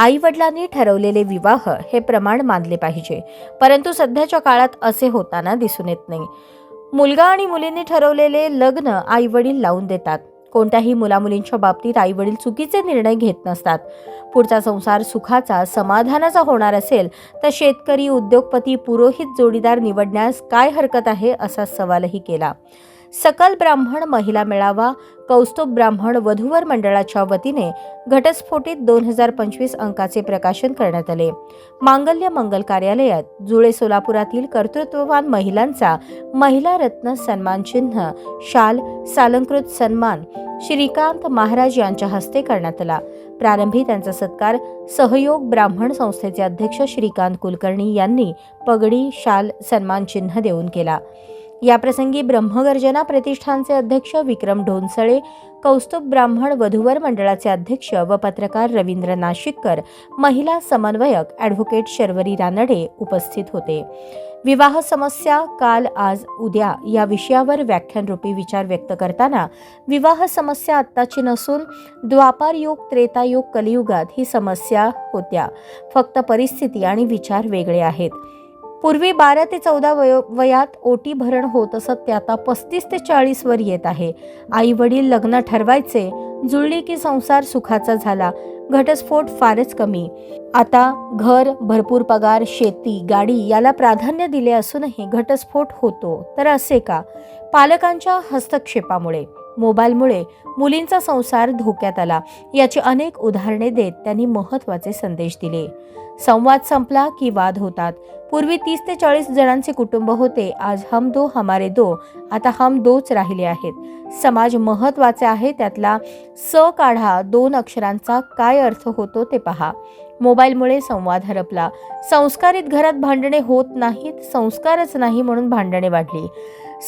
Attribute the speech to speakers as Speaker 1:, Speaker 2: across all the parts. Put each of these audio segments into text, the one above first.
Speaker 1: आई वडिलांनी ठरवलेले विवाह हे प्रमाण मानले पाहिजे, परंतु सध्याच्या काळात असे होताना दिसून येत नाही. मुलगा आणि मुलींनी ठरवलेले लग्न आई वडील लावून देतात. कोणत्याही मुलामुलींच्या बाबतीत आई वडील चुकीचे निर्णय घेत नसतात. पुढचा संसार सुखाचा समाधानाचा होणार असेल तर शेतकरी, उद्योगपती, पुरोहित जोडीदार निवडण्यास काय हरकत आहे असा सवालही केला. सकल ब्राह्मण महिला मेळावा कौस्तुभ ब्राह्मण वधूवर मंडळाच्या वतीने घटस्फोटित 2025 अंकाचे प्रकाशन करण्यात आले. मांगल्य मंगल कार्यालयात जुळे सोलापुरातील कर्तृत्ववान महिलांचा महिला रत्न सन्मान चिन्ह, शाल, सालंकृत सन्मान श्रीकांत महाराज यांच्या हस्ते करण्यात आला. प्रारंभी त्यांचा सत्कार सहयोग ब्राह्मण संस्थेचे अध्यक्ष श्रीकांत कुलकर्णी यांनी पगडी, शाल, सन्मान चिन्ह देऊन केला. याप्रसंगी ब्रह्मगर्जना प्रतिष्ठानचे अध्यक्ष विक्रम ढोनसळे, कौस्तुभ ब्राह्मण वधूवर मंडळाचे अध्यक्ष व पत्रकार रवींद्र नाशिककर, महिला समन्वयक ॲडव्होकेट शर्वरी रानडे उपस्थित होते. विवाह समस्या काल, आज, उद्या या विषयावर व्याख्यानरूपी विचार व्यक्त करताना विवाह समस्या आत्ताची नसून द्वापारयुग, त्रेतायुग, कलियुगात ही समस्या होत्या. फक्त परिस्थिती आणि विचार वेगळे आहेत. पूर्वी 12 ते 14 वयात ओटी भरण होत असत, ते आता 35 ते 40 वर येत आहे. आई वडील लग्न ठरवायचे, जुळली की संसार सुखाचा झाला. घटस्फोट फारच कमी. आता घर, भरपूर पगार, शेती, गाडी याला प्राधान्य दिले असूनही घटस्फोट होतो. तर असे का? पालकांच्या हस्तक्षेपामुळे, मोबाईलमुळे मुलींचा संसार धोक्यात आला. याची अनेक उदाहरणे देत त्यांनी महत्त्वाचे संदेश दिले. संवाद संपला की वाद होतात. पूर्वी 30 ते 40 जणांचे कुटुंब होते. आज हम दो हमारे दो, आता हम दोच राहिले आहेत. समाज महत्त्वाचे आहे, त्यातला स काढा. 2 अक्षरांचा काय अर्थ होतो ते पहा. मोबाईलमुळे संवाद हरपला. संस्कारित घरात भांडणे होत नाहीत, संस्कारच नाही म्हणून भांडणे वाढली.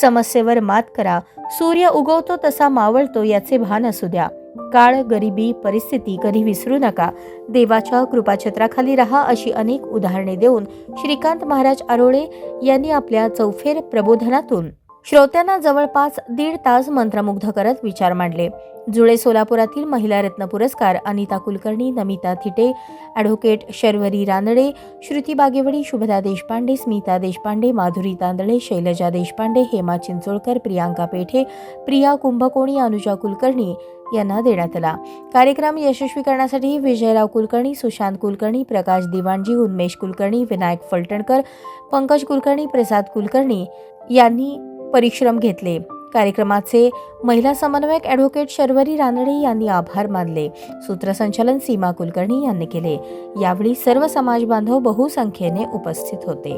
Speaker 1: समस्येवर मात करा. सूर्य उगवतो तसा मावळतो याचे भान असू द्या. काळ, गरिबी, परिस्थिती कधी विसरू नका. देवाच्या कृपाछत्राखाली रहा, अशी अनेक उदाहरणे देऊन श्रीकांत महाराज आरोळे यांनी आपल्या चौफेर प्रबोधनातून श्रोत्यांना जवळपास 1.5 तास मंत्रमुग्ध करत विचार मांडले. जुळे सोलापुरातील महिला रत्न पुरस्कार अनिता कुलकर्णी, नमिता थिटे, ॲडव्होकेट शर्वरी रानडे, श्रुती बागेवडी, शुभदा देशपांडे, स्मिता देशपांडे, माधुरी तांदळे, शैलजा देशपांडे, हेमा चिंचोळकर, प्रियांका पेठे, प्रिया कुंभकोणी, अनुजा कुलकर्णी यांना देण्यात आला. कार्यक्रम यशस्वी करण्यासाठी विजयराव कुलकर्णी, सुशांत कुलकर्णी, प्रकाश दिवाणजी, उन्मेश कुलकर्णी, विनायक फलटणकर, पंकज कुलकर्णी, प्रसाद कुलकर्णी यांनी परिश्रम घेतले. कार्यक्रमाचे महिला समन्वयक ॲडव्होकेट शर्वरी रानडे यांनी आभार मानले. सूत्रसंचालन सीमा कुलकर्णी यांनी केले. यावेळी सर्व समाज बांधव बहुसंख्येने उपस्थित होते.